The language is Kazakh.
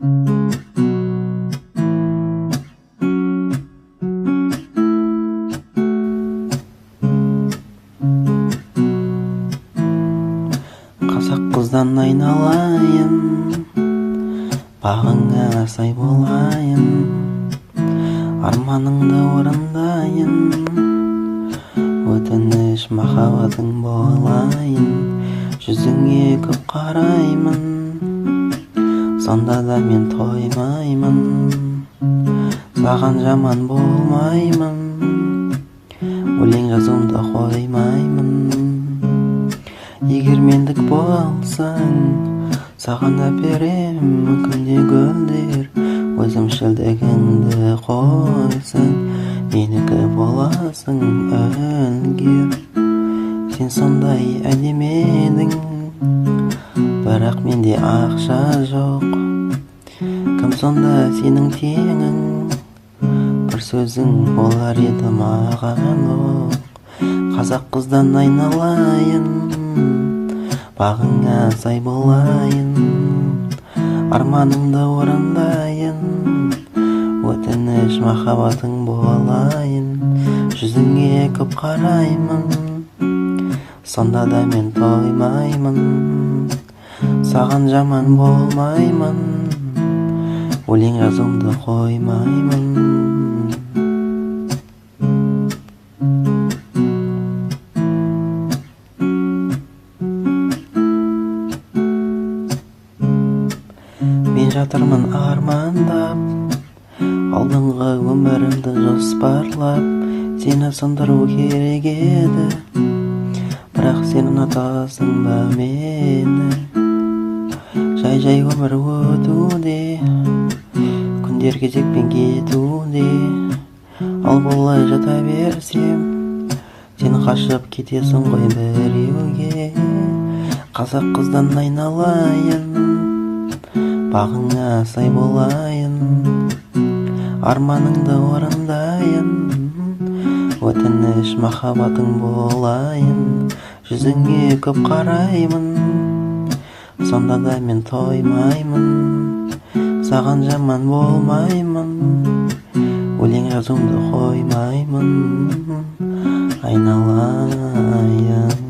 Қазақ қыздан айналайын, бағыңа сай болайын, арманыңды орындайын, өтініш махаббатың болайын. Жүзіңе көп қараймын, сонда да мен тоймаймын, саған жаман болмаймын, өлең жазуымды қоймаймын. Егер мендік болсаң, саған әперем күнде гүлдер, өзімшілдігіңді қойсаң, менікі боласың өлгер. Сен сондай әдемі едің, бірақ менде ақша жоқ. Кім сонда сенің теңің? Бір сөзің болар еді маған оқ. Қазақ қыздан айналайын, бағыңа сай болайын, арманымды орындайын, өтініш махаббатың болайын. Жүзіңе көп қараймын, сонда да мен тоймаймын, саған жаман болмаймын, өлең жазуымды қоймаймын. Мен жатырмын армандап, алдыңғы өмірімді жоспарлап, сені сындыру керек еді, бірақ сен ұнатасың ба мені? Жай өмір өтуде, күндер кезекпен кетуде, ал бұлай жата берсем, сен қашып кетесің ғой біреуге. Қазақ қыздан айналайын, бағыңа сай болайын, арманыңды орындайын, өтініш махаббатың болайын. Жүзіңе көп қараймын, сонда да мен тоймаймын, саған жаман болмаймын, өлең жазуымды қоймаймын. Айналайын.